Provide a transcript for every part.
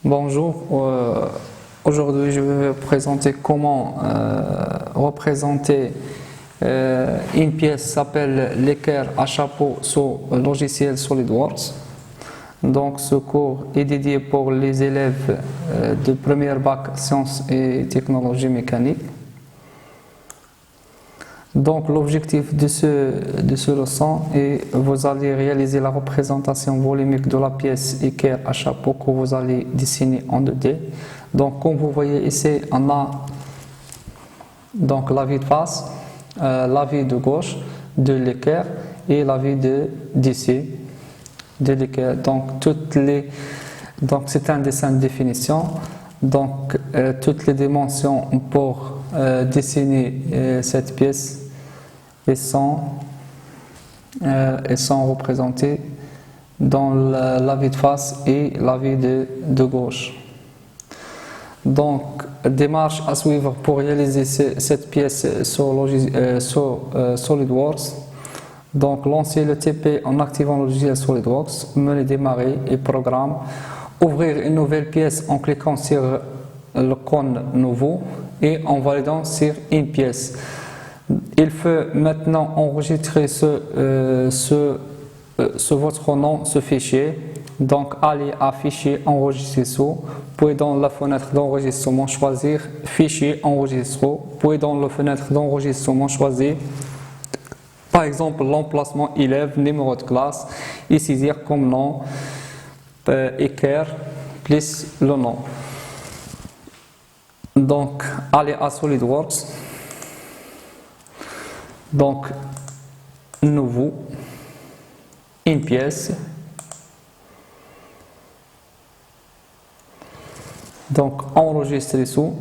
Bonjour, aujourd'hui je vais vous présenter comment représenter une pièce qui s'appelle l'équerre à chapeau sur le logiciel SolidWorks. Donc ce cours est dédié pour les élèves de première bac sciences et technologies mécaniques. Donc l'objectif de ce leçon est vous allez réaliser la représentation volumique de la pièce équerre à chapeau que vous allez dessiner en 2D. Donc comme vous voyez ici, on a donc la vue de face, la vue de gauche de l'équerre et la vue d'ici de l'équerre. Donc c'est un dessin de définition. Donc toutes les dimensions pour dessiner cette pièce elles sont représentées dans la vue de face et la vue de gauche. Donc démarche à suivre pour réaliser cette pièce sur SolidWorks. Donc lancer le TP en activant le logiciel SolidWorks, mener démarrer et programme, ouvrir une nouvelle pièce en cliquant sur le cône nouveau et en validant sur une pièce. Il faut maintenant enregistrer votre nom, ce fichier. Donc allez à fichier enregistrer sous, puis dans la fenêtre d'enregistrement choisir fichier enregistré, puis dans la fenêtre d'enregistrement choisir par exemple l'emplacement élève, numéro de classe et saisir comme nom équerre plus le nom. Donc allez à SolidWorks. Donc, nouveau, une pièce. Donc, enregistrer sous.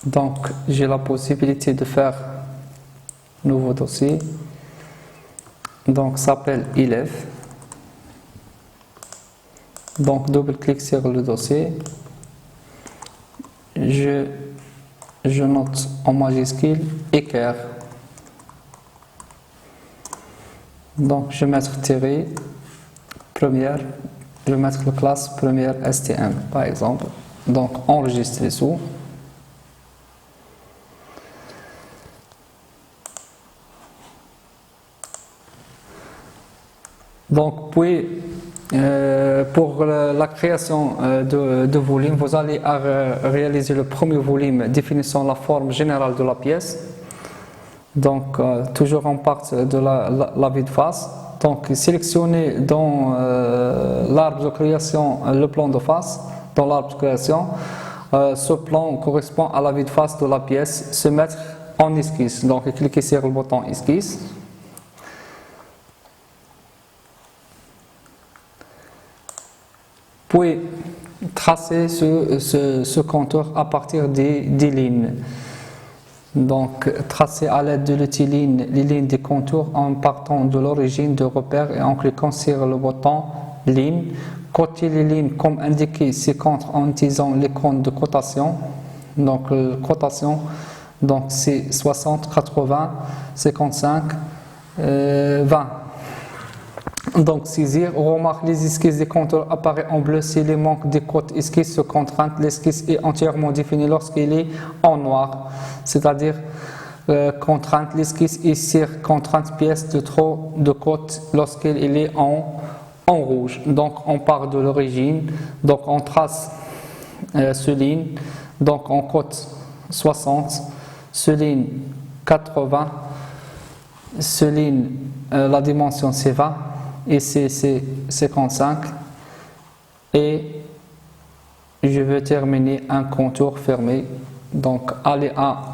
Donc, j'ai la possibilité de faire nouveau dossier. Donc, ça s'appelle élève. Donc, double-clic sur le dossier. Je note en majuscule équerre. Donc je vais mettre tiré première, je vais mettre la classe première STM par exemple. Donc enregistrer sous. Donc puis pour la création de volume, vous allez réaliser le premier volume définissant la forme générale de la pièce. Donc toujours on part de la vue de face. Donc sélectionnez dans l'arbre de création le plan de face. Dans l'arbre de création, ce plan correspond à la vue de face de la pièce. Se mettre en esquisse. Donc cliquez sur le bouton esquisse. Puis tracer ce contour à partir des lignes. Donc tracer à l'aide de l'outil ligne les lignes des contours en partant de l'origine de repère et en cliquant sur le bouton ligne. Coter les lignes comme indiqué ci-contre en utilisant l'icône de cotation. Donc cotation, donc c'est 60, 80, 55, 20. Donc saisir, remarque les esquisses des contours apparaissent en bleu si les manques des côtes esquisses se contraintent. L'esquisse est entièrement définie lorsqu'il est en noir, c'est-à-dire contrainte l'esquisse et sur contrainte pièce de trop de côte lorsqu'il est en rouge. Donc on part de l'origine, donc on trace ce ligne, donc on cote 60, ce ligne 80, ce ligne la dimension c'est 20. Ici c'est 55 et je vais terminer un contour fermé. Donc allez à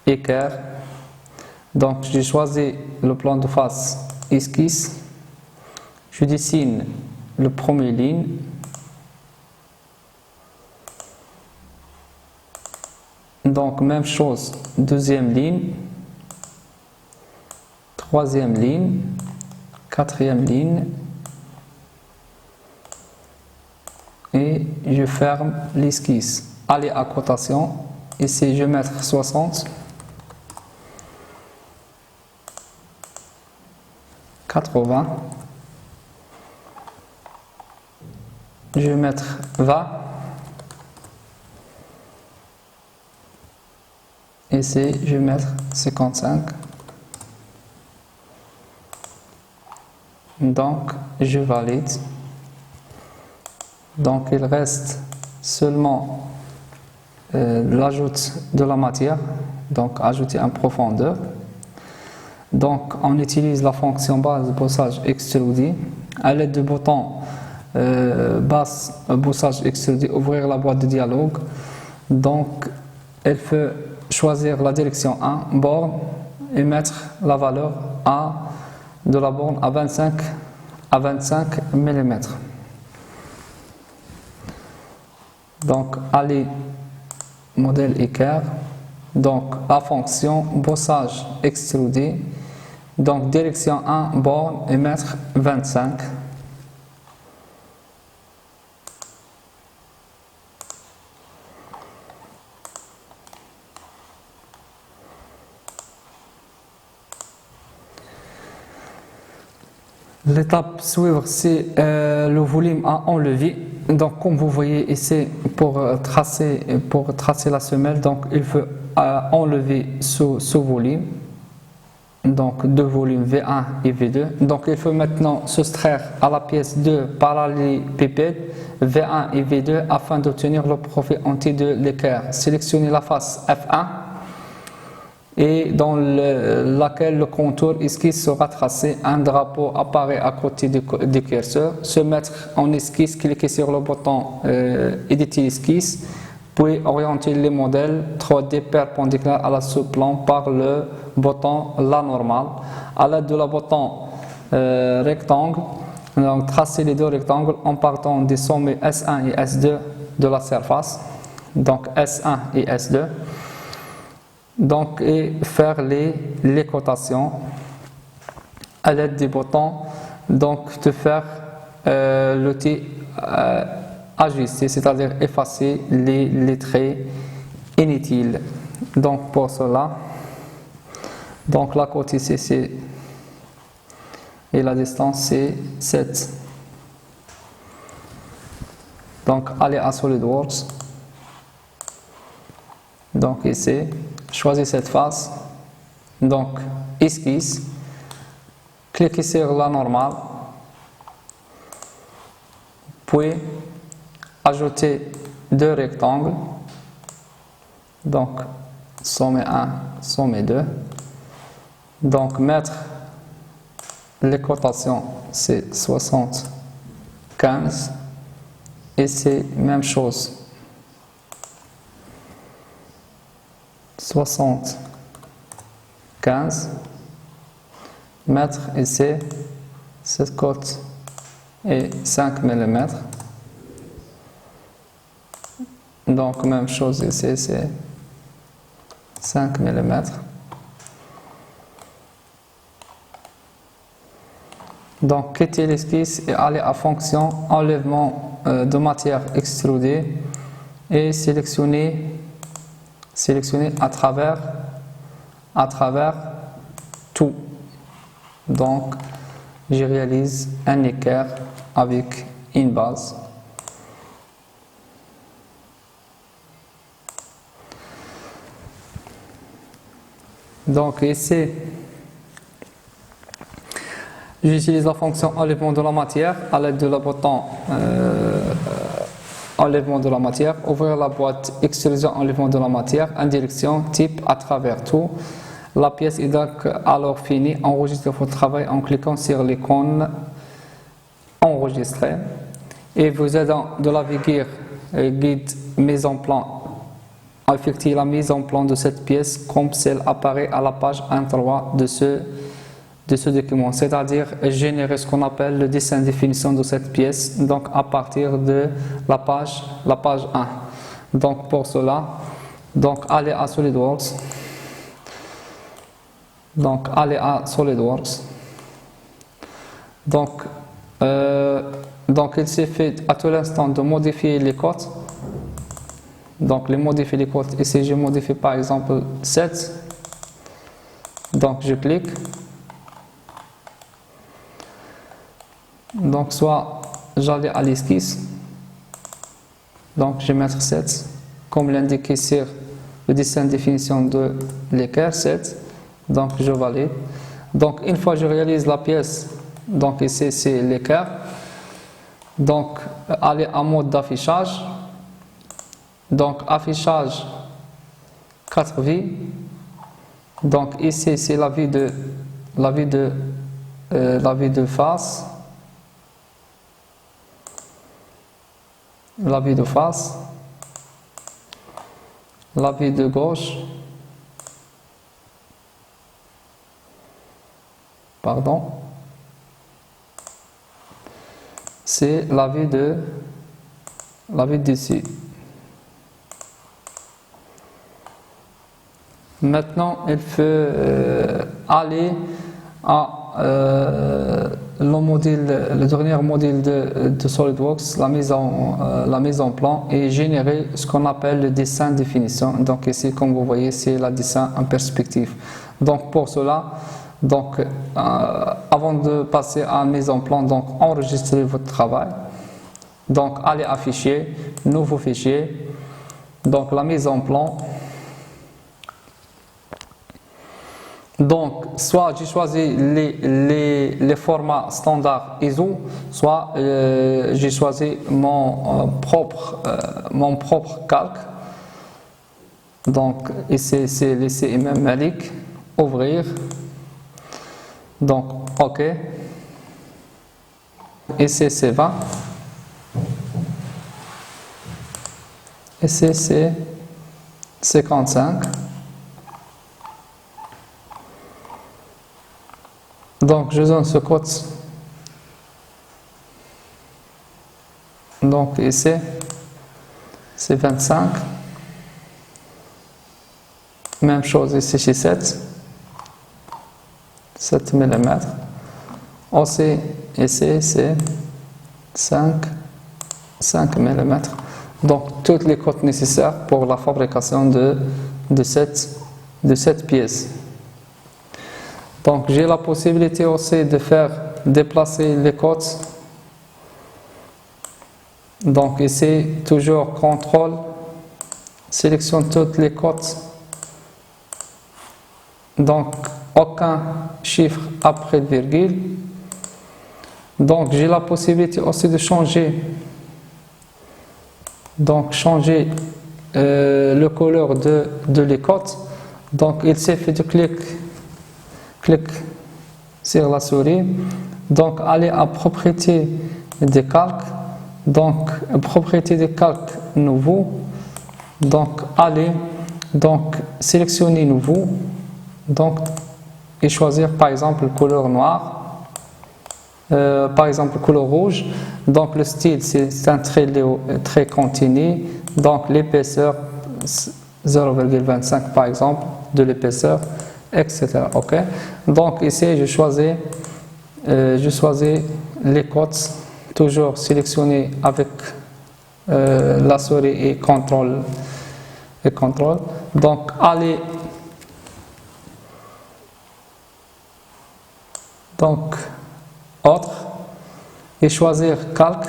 équerre. Donc j'ai choisi le plan de face esquisse. Je dessine le premier ligne. Donc même chose, deuxième ligne. Troisième ligne, quatrième ligne et je ferme l'esquisse. Allez à cotation, ici je vais mettre 60 80. Je vais mettre 20. Ici, je vais mettre 55. Donc, je valide. Donc, il reste seulement l'ajout de la matière. Donc, ajouter en profondeur. Donc, on utilise la fonction base bossage extrudé. À l'aide du bouton basse bossage extrudé, ouvrir la boîte de dialogue. Donc, elle peut choisir la direction 1, borne, et mettre la valeur A de la borne à 25 mm. Donc, aller modèle équerre. Donc, la fonction bossage extrudé. Donc, direction 1, borne, et mettre 25. L'étape suivante, c'est le volume à enlever. Donc, comme vous voyez ici, pour tracer la semelle, donc il faut enlever ce volume. Donc, deux volumes V1 et V2. Donc, il faut maintenant soustraire à la pièce 2 parallélépipède V1 et V2 afin d'obtenir le profil entier de l'équerre. Sélectionnez la face F1 et dans laquelle le contour esquisse sera tracé. Un drapeau apparaît à côté du curseur. Se mettre en esquisse, cliquez sur le bouton éditer esquisse, puis orienter les modèles 3D perpendiculaires à la sous-plan par le bouton la normale. À l'aide de la bouton rectangle, donc tracer les deux rectangles en partant des sommets S1 et S2 de la surface. Donc S1 et S2. Donc, et faire les cotations à l'aide des boutons, donc de faire l'outil ajuster, c'est-à-dire effacer les traits inutiles. Donc pour cela, donc la côte ici c'est et la distance c'est 7. Donc allez à SolidWorks. Donc ici, choisissez cette face, donc esquisse, cliquez sur la normale, puis ajoutez deux rectangles, donc sommet 1, sommet 2, donc mettre les cotations c'est 75 et c'est même chose. 75 mettre ici cette côte est 5 mm, donc même chose ici c'est 5 mm. Donc quittez l'esquisse et allez à fonction enlèvement de matière extrudée et sélectionnez à travers tout. Donc je réalise un équerre avec une base. Donc ici j'utilise la fonction enlèvement de la matière à l'aide de la bouton enlèvement de la matière, ouvrir la boîte extrusion enlèvement de la matière, indirection, type à travers tout. La pièce est donc alors finie. Enregistrez votre travail en cliquant sur l'icône enregistrer et vous aidant de naviguer guide mise en plan. Effectuez la mise en plan de cette pièce comme celle apparaît à la page 1.3 de ce document, c'est-à-dire générer ce qu'on appelle le dessin de définition de cette pièce, donc à partir de la page 1. Donc pour cela, donc allez à SolidWorks. Donc Donc il suffit à tout l'instant de modifier les cotes. Donc les modifier les cotes. Ici je modifie par exemple 7. Donc je clique. Donc soit j'allais à l'esquisse, donc je vais mettre 7, comme l'indiqué sur le dessin de définition de l'équerre, 7, donc je valide. Donc une fois que je réalise la pièce, donc ici c'est l'équerre, donc aller en mode d'affichage, donc affichage 4 vies, donc ici c'est la vue de face, la vue de face, la vue de gauche, pardon, c'est la vue d'ici. Maintenant, il faut aller à le dernier module de SolidWorks, la mise en plan, et générer ce qu'on appelle le dessin de définition. Donc ici, comme vous voyez, c'est le dessin en perspective. Donc pour cela, donc, avant de passer à la mise en plan, donc enregistrez votre travail. Donc allez à fichier, nouveau fichier, donc la mise en plan. Donc, soit j'ai choisi les formats standards ISO, soit j'ai choisi mon propre calque. Donc, ici c'est laisser Imam Malik, ouvrir. Donc, OK. Ici c'est 20. Ici c'est 55. Donc je donne ce code. Donc ici c'est 25. Même chose ici chez 7 mm. Aussi ici c'est 5 mm. Donc toutes les codes nécessaires pour la fabrication de cette pièce. Donc j'ai la possibilité aussi de faire déplacer les côtes. Donc ici toujours contrôle, sélectionne toutes les côtes. Donc aucun chiffre après le virgule. Donc j'ai la possibilité aussi de changer. Donc changer le couleur de les côtes. Donc il suffit de cliquer sur la souris, donc aller à propriété des calques, donc propriété des calques nouveau, donc aller, donc sélectionner nouveau, donc et choisir par exemple couleur noire, par exemple couleur rouge. Donc le style c'est un trait continu, donc l'épaisseur 0,25 par exemple de l'épaisseur, etc. Ok. Donc ici je choisis les côtes, toujours sélectionner avec la souris et contrôle. Donc aller autre et choisir calque.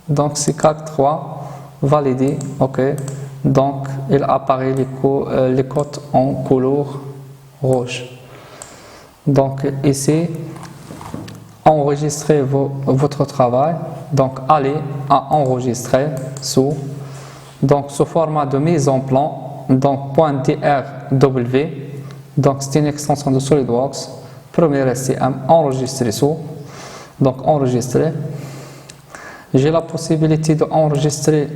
Donc c'est calque 3, valider. Ok. Donc il apparaît les côtes en couleur rouge. Donc ici enregistrez votre travail. Donc allez à enregistrer sous format de mise en plan, donc .drw. Donc c'est une extension de SolidWorks. Premier STM enregistré sous. Donc enregistrer. J'ai la possibilité d'enregistrer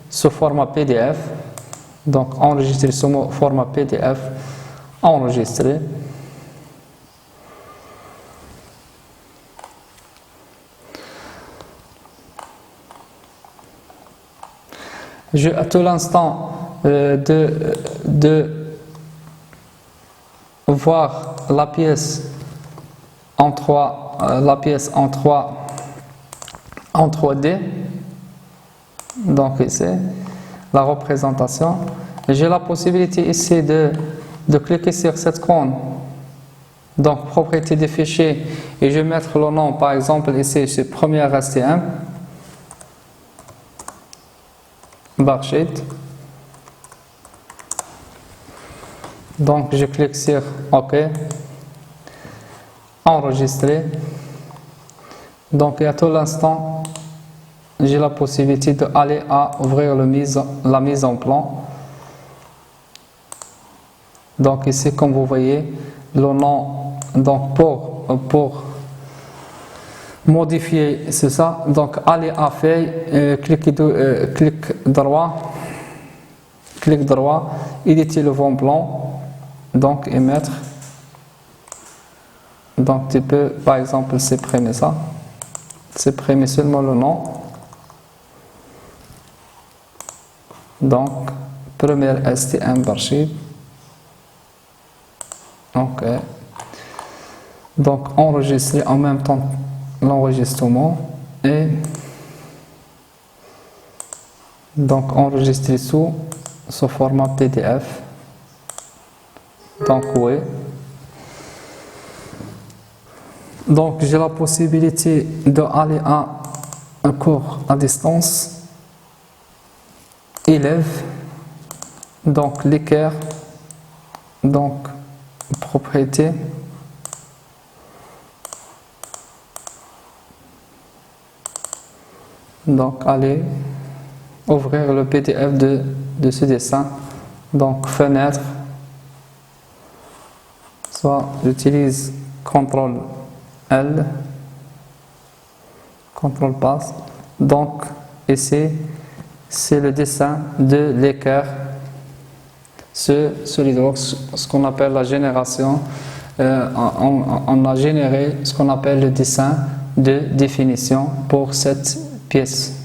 ce format PDF. Donc enregistrer ce format PDF. Enregistrer. À tout l'instant de voir la pièce en 3D. Donc ici la représentation. J'ai la possibilité ici de cliquer sur cette cône Donc, propriété des fichiers, et je vais mettre le nom, par exemple, ici, c'est premier STM, Barchid. Donc, je clique sur OK, enregistrer. Donc, et à tout l'instant, j'ai la possibilité d'aller à ouvrir la mise en plan. Donc, ici, comme vous voyez, le nom, donc pour modifier, c'est ça. Donc, aller à feuille, clic droit, éditer le fond plan. Donc, et mettre. Donc, tu peux, par exemple, supprimer ça. Supprimer seulement le nom. Donc, premier STM Barchid. Ok. Donc, enregistrer en même temps l'enregistrement et donc enregistrer sous ce format PDF. Donc, oui. Donc, j'ai la possibilité d'aller à un cours à distance. Élève. Donc, l'équerre. Donc, propriété. Donc, allez ouvrir le PDF de ce dessin. Donc, fenêtre. Soit j'utilise CTRL L, CTRL passe. Donc, ici, c'est le dessin de l'équerre. Ce SolidWorks, ce qu'on appelle la génération, on a généré ce qu'on appelle le dessin de définition pour cette pièce.